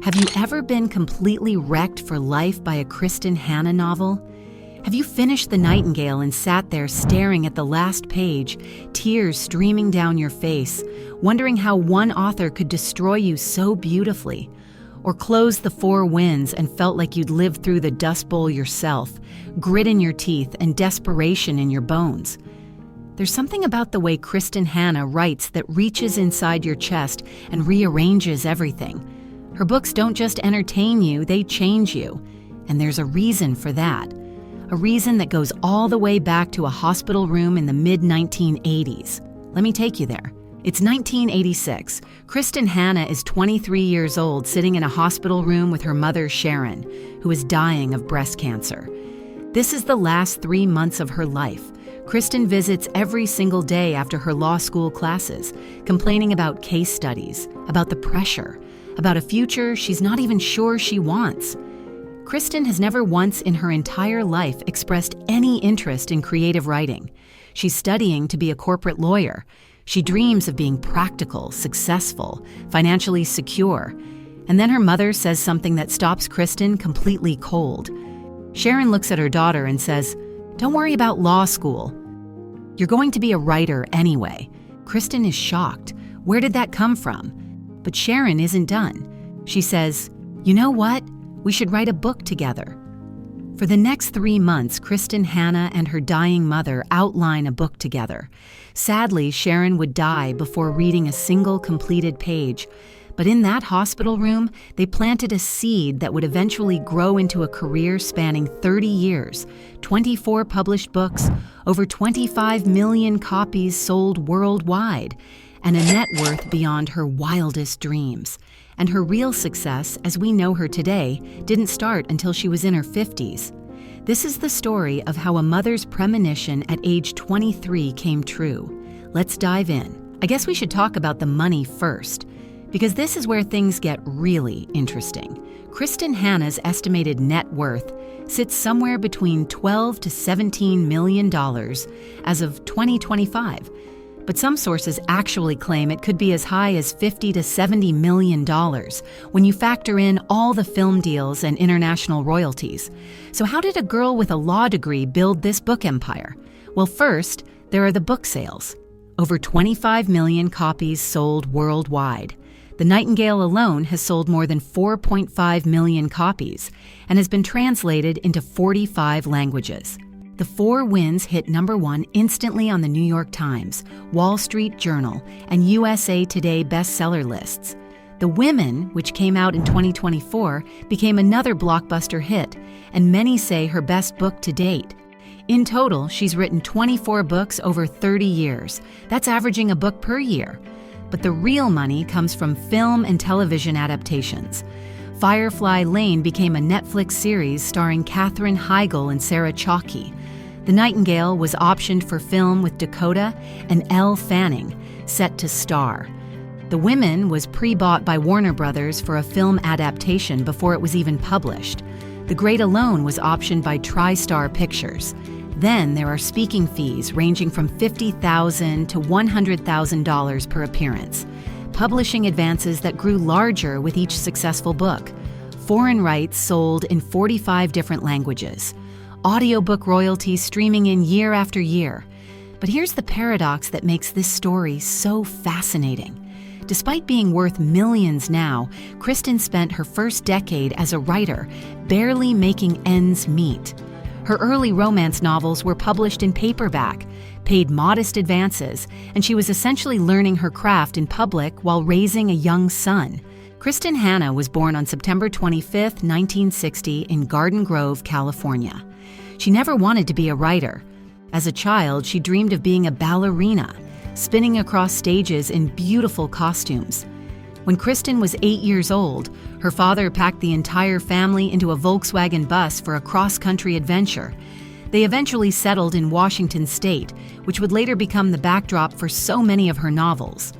Have you ever been completely wrecked for life by a Kristin Hannah novel? Have you finished The Nightingale and sat there staring at the last page, tears streaming down your face, wondering how one author could destroy you so beautifully? Or closed The Four Winds and felt like you'd lived through the Dust Bowl yourself, grit in your teeth and desperation in your bones? There's something about the way Kristin Hannah writes that reaches inside your chest and rearranges everything. Her books don't just entertain you, they change you. And there's a reason for that. A reason that goes all the way back to a hospital room in the mid-1980s. Let me take you there. It's 1986. Kristin Hannah is 23 years old, sitting in a hospital room with her mother, Sharon, who is dying of breast cancer. This is the last 3 months of her life. Kristin visits every single day after her law school classes, complaining about case studies, about the pressure, about a future she's not even sure she wants. Kristin has never once in her entire life expressed any interest in creative writing. She's studying to be a corporate lawyer. She dreams of being practical, successful, financially secure. And then her mother says something that stops Kristin completely cold. Sharon looks at her daughter and says, "Don't worry about law school. You're going to be a writer anyway." Kristin is shocked. Where did that come from? But Sharon isn't done. She says, "You know what? We should write a book together." For the next 3 months, Kristin Hannah and her dying mother outline a book together. Sadly, Sharon would die before reading a single completed page. But in that hospital room, they planted a seed that would eventually grow into a career spanning 30 years, 24 published books, over 25 million copies sold worldwide, and a net worth beyond her wildest dreams. And her real success, as we know her today, didn't start until she was in her 50s. This is the story of how a mother's premonition at age 23 came true. Let's dive in. I guess we should talk about the money first, because this is where things get really interesting. Kristin Hannah's estimated net worth sits somewhere between $12 to $17 million as of 2025. But some sources actually claim it could be as high as $50 to $70 million when you factor in all the film deals and international royalties. So how did a girl with a law degree build this book empire? Well, first, there are the book sales. Over 25 million copies sold worldwide. The Nightingale alone has sold more than 4.5 million copies and has been translated into 45 languages. The Four Winds hit #1 instantly on the New York Times, Wall Street Journal, and USA Today bestseller lists. The Women, which came out in 2024, became another blockbuster hit, and many say her best book to date. In total, she's written 24 books over 30 years. That's averaging a book per year. But the real money comes from film and television adaptations. Firefly Lane became a Netflix series starring Katherine Heigl and Sarah Chalke. The Nightingale was optioned for film with Dakota and Elle Fanning, set to star. The Women was pre-bought by Warner Brothers for a film adaptation before it was even published. The Great Alone was optioned by TriStar Pictures. Then there are speaking fees ranging from $50,000 to $100,000 per appearance. Publishing advances that grew larger with each successful book. Foreign rights sold in 45 different languages. Audiobook royalties streaming in year after year. But here's the paradox that makes this story so fascinating. Despite being worth millions now, Kristin spent her first decade as a writer barely making ends meet. Her early romance novels were published in paperback, paid modest advances, and she was essentially learning her craft in public while raising a young son. Kristin Hannah was born on September 25, 1960 in Garden Grove, California. She never wanted to be a writer. As a child, she dreamed of being a ballerina, spinning across stages in beautiful costumes. When Kristin was 8 years old, her father packed the entire family into a Volkswagen bus for a cross-country adventure. They eventually settled in Washington State, which would later become the backdrop for so many of her novels.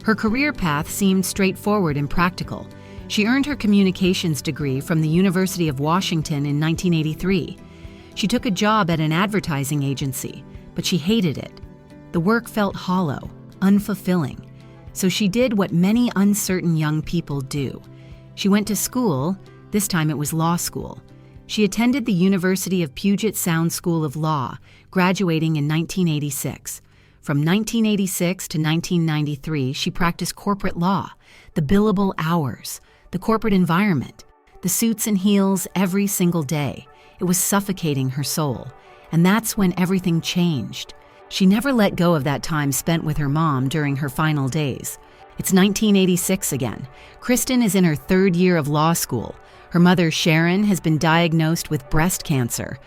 Her career path seemed straightforward and practical. She earned her communications degree from the University of Washington in 1983. She took a job at an advertising agency, but she hated it. The work felt hollow, unfulfilling. So she did what many uncertain young people do. She went to school, this time it was law school. She attended the University of Puget Sound School of Law, graduating in 1986. From 1986 to 1993, she practiced corporate law, the billable hours, the corporate environment, the suits and heels every single day. It was suffocating her soul. And that's when everything changed. She never let go of that time spent with her mom during her final days. It's 1986 again. Kristin is in her third year of law school. Her mother, Sharon, has been diagnosed with breast cancer.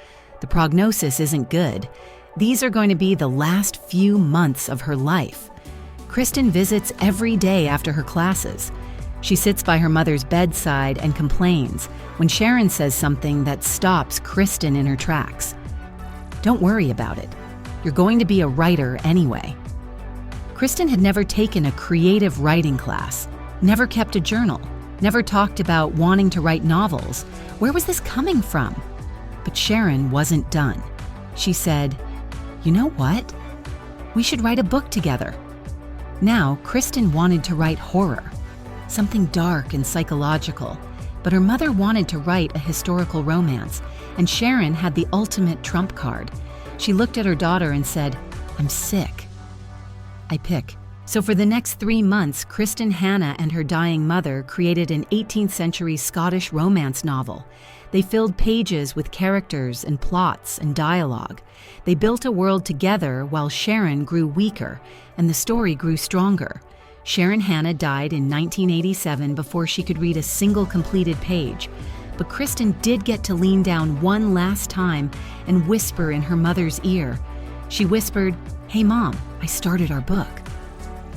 The prognosis isn't good. These are going to be the last few months of her life. Kristin visits every day after her classes. She sits by her mother's bedside and complains when Sharon says something that stops Kristin in her tracks. Don't worry about it. You're going to be a writer anyway. Kristin had never taken a creative writing class, never kept a journal, never talked about wanting to write novels. Where was this coming from? But Sharon wasn't done. She said, "You know what? We should write a book together." Now, Kristin wanted to write horror, something dark and psychological, but her mother wanted to write a historical romance, and Sharon had the ultimate trump card. She looked at her daughter and said, "I'm sick. I pick." So for the next 3 months, Kristin Hannah and her dying mother created an 18th century Scottish romance novel. They filled pages with characters and plots and dialogue. They built a world together while Sharon grew weaker and the story grew stronger. Sharon Hannah died in 1987 before she could read a single completed page. But Kristin did get to lean down one last time and whisper in her mother's ear. She whispered, "Hey Mom, I started our book."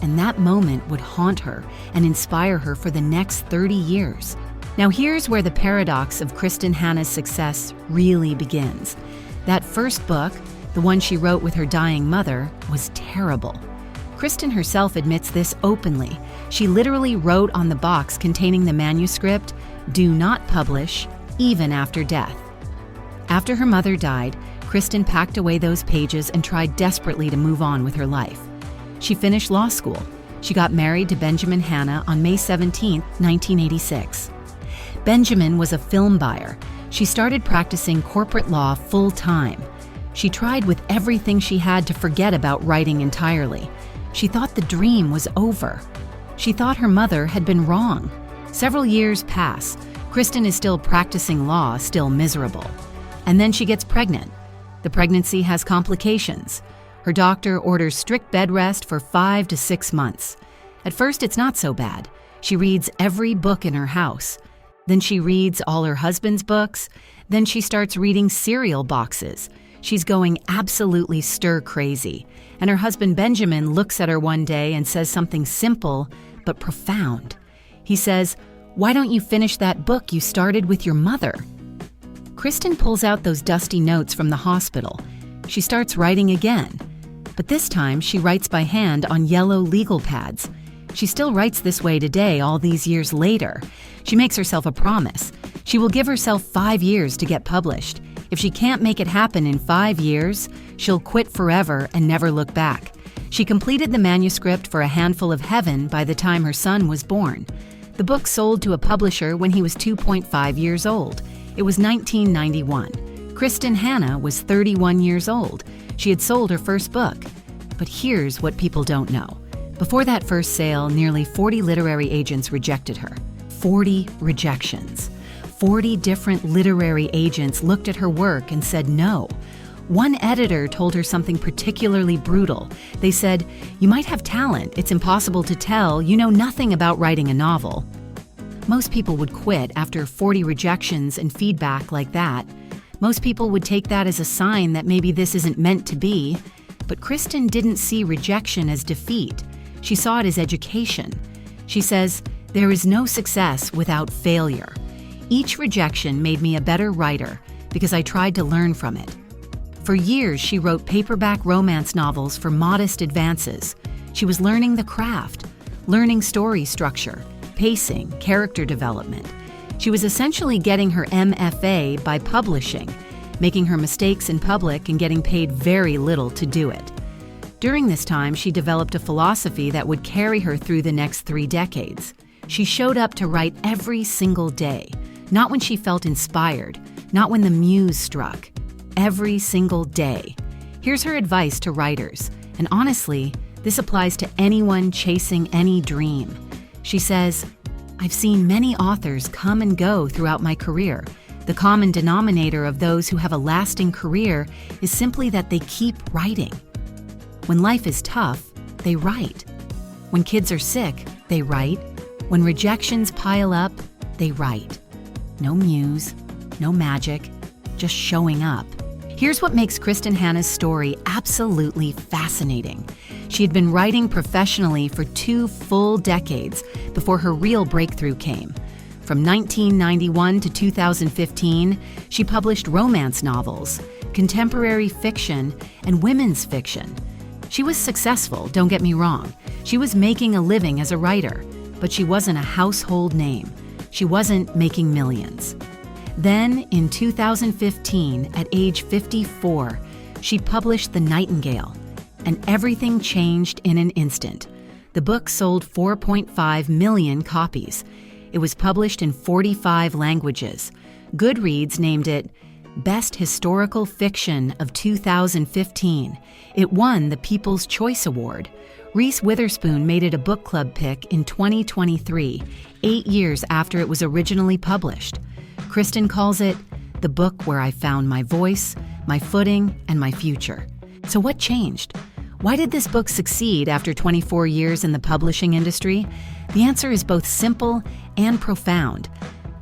And that moment would haunt her and inspire her for the next 30 years. Now here's where the paradox of Kristin Hannah's success really begins. That first book, the one she wrote with her dying mother, was terrible. Kristin herself admits this openly. She literally wrote on the box containing the manuscript, "Do not publish, even after death." After her mother died, Kristin packed away those pages and tried desperately to move on with her life. She finished law school. She got married to Benjamin Hannah on May 17, 1986. Benjamin was a film buyer. She started practicing corporate law full-time. She tried with everything she had to forget about writing entirely. She thought the dream was over. She thought her mother had been wrong. Several years pass. Kristin is still practicing law, still miserable. And then she gets pregnant. The pregnancy has complications. Her doctor orders strict bed rest for 5 to 6 months. At first, it's not so bad. She reads every book in her house. Then she reads all her husband's books. Then she starts reading cereal boxes. She's going absolutely stir-crazy. And her husband Benjamin looks at her one day and says something simple but profound. He says, "Why don't you finish that book you started with your mother?" Kristin pulls out those dusty notes from the hospital. She starts writing again. But this time, she writes by hand on yellow legal pads. She still writes this way today, all these years later. She makes herself a promise. She will give herself 5 years to get published. If she can't make it happen in 5 years, she'll quit forever and never look back. She completed the manuscript for A Handful of Heaven by the time her son was born. The book sold to a publisher when he was 2.5 years old. It was 1991. Kristin Hannah was 31 years old. She had sold her first book. But here's what people don't know. Before that first sale, nearly 40 literary agents rejected her. 40 rejections. 40 different literary agents looked at her work and said no. One editor told her something particularly brutal. They said, "You might have talent. It's impossible to tell. You know nothing about writing a novel." Most people would quit after 40 rejections and feedback like that. Most people would take that as a sign that maybe this isn't meant to be. But Kristin didn't see rejection as defeat. She saw it as education. She says, "There is no success without failure. Each rejection made me a better writer because I tried to learn from it." For years, she wrote paperback romance novels for modest advances. She was learning the craft, learning story structure, pacing, character development. She was essentially getting her MFA by publishing, making her mistakes in public and getting paid very little to do it. During this time, she developed a philosophy that would carry her through the next 3 decades. She showed up to write every single day, not when she felt inspired, not when the muse struck. Every single day. Here's her advice to writers, and honestly, this applies to anyone chasing any dream. She says, "I've seen many authors come and go throughout my career. The common denominator of those who have a lasting career is simply that they keep writing. When life is tough, they write. When kids are sick, they write. When rejections pile up, they write. No muse, no magic, just showing up." Here's what makes Kristin Hannah's story absolutely fascinating. She had been writing professionally for 2 full decades before her real breakthrough came. From 1991 to 2015, she published romance novels, contemporary fiction, and women's fiction. She was successful, don't get me wrong. She was making a living as a writer, but she wasn't a household name. She wasn't making millions. Then, in 2015, at age 54, she published The Nightingale, and everything changed in an instant. The book sold 4.5 million copies. It was published in 45 languages. Goodreads named it Best Historical Fiction of 2015. It won the People's Choice Award. Reese Witherspoon made it a book club pick in 2023, 8 years after it was originally published. Kristin calls it the book where I found my voice, my footing, and my future. So what changed? Why did this book succeed after 24 years in the publishing industry? The answer is both simple and profound.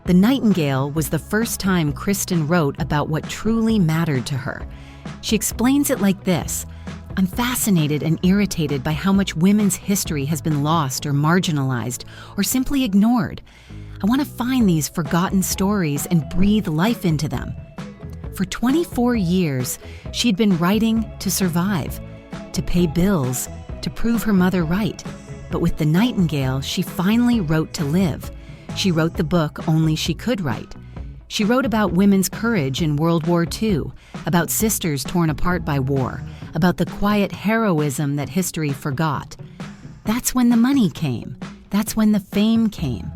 The Nightingale was the first time Kristin wrote about what truly mattered to her. She explains it like this: "I'm fascinated and irritated by how much women's history has been lost or marginalized or simply ignored. I want to find these forgotten stories and breathe life into them." For 24 years, she'd been writing to survive, to pay bills, to prove her mother right. But with The Nightingale, she finally wrote to live. She wrote the book only she could write. She wrote about women's courage in World War II, about sisters torn apart by war, about the quiet heroism that history forgot. That's when the money came. That's when the fame came.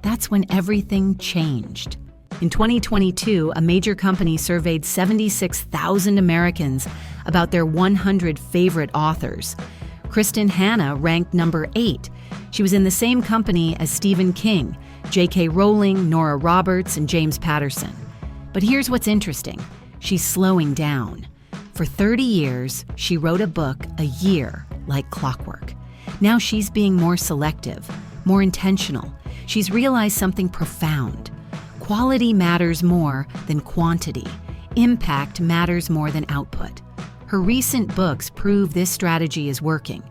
That's when everything changed. In 2022, a major company surveyed 76,000 Americans about their 100 favorite authors. Kristin Hannah ranked number 8. She was in the same company as Stephen King, J.K. Rowling, Nora Roberts, and James Patterson. But here's what's interesting. She's slowing down. For 30 years, she wrote a book a year like clockwork. Now she's being more selective, more intentional. She's realized something profound. Quality matters more than quantity. Impact matters more than output. Her recent books prove this strategy is working.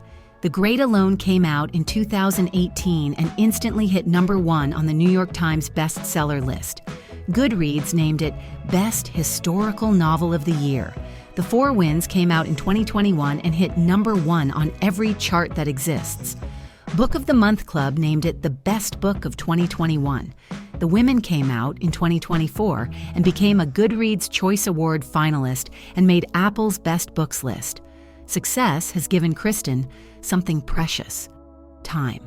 The Great Alone came out in 2018 and instantly hit number 1 on the New York Times bestseller list. Goodreads named it Best Historical Novel of the Year. The Four Winds came out in 2021 and hit number 1 on every chart that exists. Book of the Month Club named it the best book of 2021. The Women came out in 2024 and became a Goodreads Choice Award finalist and made Apple's Best Books list. Success has given Kristin something precious: time.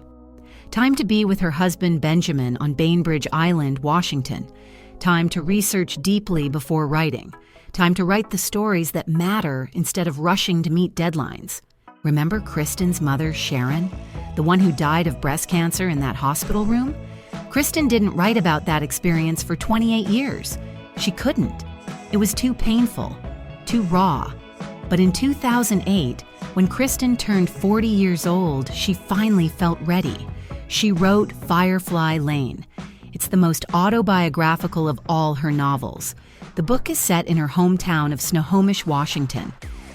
Time to be with her husband Benjamin on Bainbridge Island, Washington. Time to research deeply before writing. Time to write the stories that matter instead of rushing to meet deadlines. Remember Kristin's mother, Sharon? The one who died of breast cancer in that hospital room? Kristin didn't write about that experience for 28 years. She couldn't. It was too painful, too raw. But in 2008, when Kristin turned 40 years old, she finally felt ready. She wrote Firefly Lane. It's the most autobiographical of all her novels. The book is set in her hometown of Snohomish, Washington.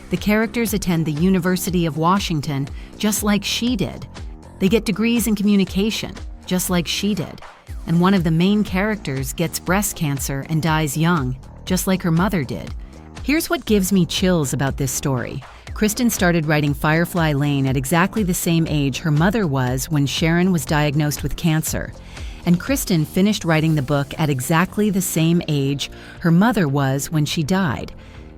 The characters attend the University of Washington just like she did. They get degrees in communication, just like she did. And one of the main characters gets breast cancer and dies young, just like her mother did. Here's what gives me chills about this story. Kristin started writing Firefly Lane at exactly the same age her mother was when Sharon was diagnosed with cancer. And Kristin finished writing the book at exactly the same age her mother was when she died.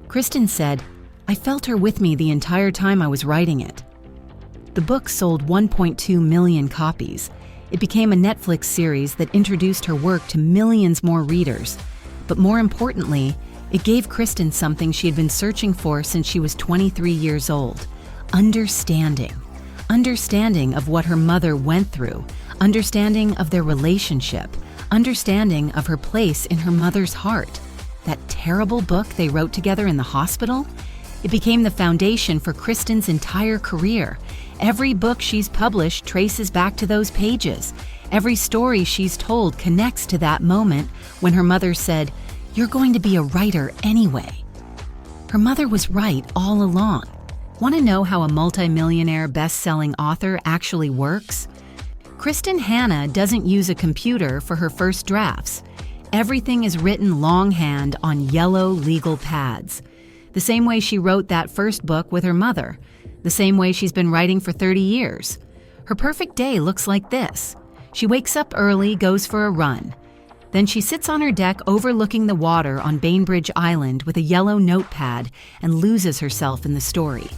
Kristin said, "I felt her with me the entire time I was writing it." The book sold 1.2 million copies. It became a Netflix series that introduced her work to millions more readers. But more importantly, it gave Kristin something she had been searching for since she was 23 years old: understanding. Understanding of what her mother went through, understanding of their relationship, understanding of her place in her mother's heart. That terrible book they wrote together in the hospital? It became the foundation for Kristin's entire career. Every book she's published traces back to those pages. Every story she's told connects to that moment when her mother said, "You're going to be a writer anyway." Her mother was right all along. Want to know how a multimillionaire best-selling author actually works? Kristin Hannah doesn't use a computer for her first drafts. Everything is written longhand on yellow legal pads. The same way she wrote that first book with her mother. The same way she's been writing for 30 years. Her perfect day looks like this. She wakes up early, goes for a run. Then she sits on her deck overlooking the water on Bainbridge Island with a yellow notepad and loses herself in the story.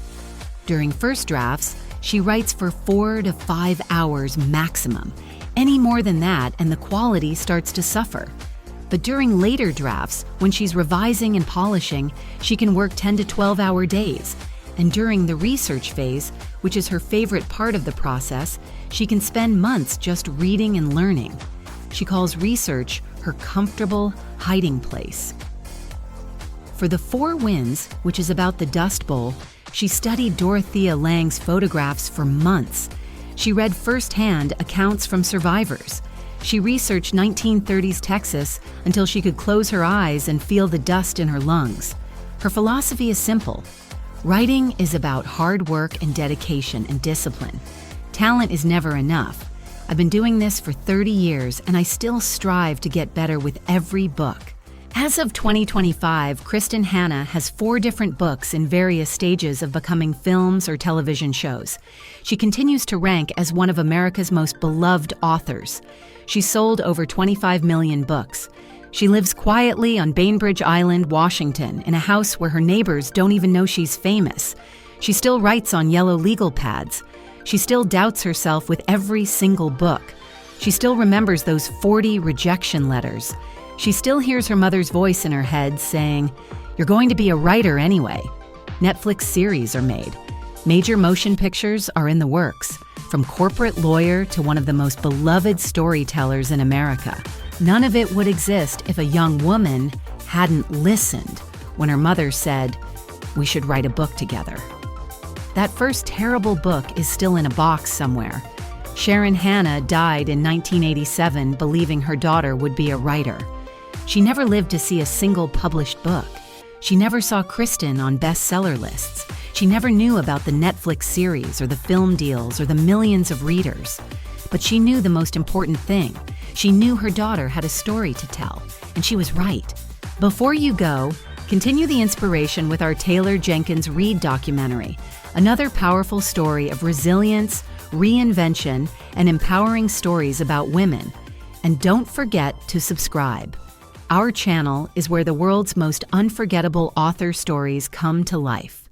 During first drafts, she writes for 4 to 5 hours maximum. Any more than that and the quality starts to suffer. But during later drafts, when she's revising and polishing, she can work 10 to 12-hour days. And during the research phase, which is her favorite part of the process, she can spend months just reading and learning. She calls research her comfortable hiding place. For The Four Winds, which is about the Dust Bowl, she studied Dorothea Lange's photographs for months. She read firsthand accounts from survivors. She researched 1930s Texas until she could close her eyes and feel the dust in her lungs. Her philosophy is simple. Writing is about hard work and dedication and discipline. Talent is never enough. I've been doing this for 30 years and I still strive to get better with every book. As of 2025, Kristin Hannah has 4 different books in various stages of becoming films or television shows. She continues to rank as one of America's most beloved authors. She's sold over 25 million books. She lives quietly on Bainbridge Island, Washington, in a house where her neighbors don't even know she's famous. She still writes on yellow legal pads. She still doubts herself with every single book. She still remembers those 40 rejection letters. She still hears her mother's voice in her head saying, "You're going to be a writer anyway." Netflix series are made. Major motion pictures are in the works. From corporate lawyer to one of the most beloved storytellers in America. None of it would exist if a young woman hadn't listened when her mother said, "We should write a book together." That first terrible book is still in a box somewhere. Sharon Hannah died in 1987 believing her daughter would be a writer. She never lived to see a single published book. She never saw Kristin on bestseller lists. She never knew about the Netflix series or the film deals or the millions of readers. But she knew the most important thing. She knew her daughter had a story to tell, and she was right. Before you go, continue the inspiration with our Taylor Jenkins Reid documentary, another powerful story of resilience, reinvention, and empowering stories about women. And don't forget to subscribe. Our channel is where the world's most unforgettable author stories come to life.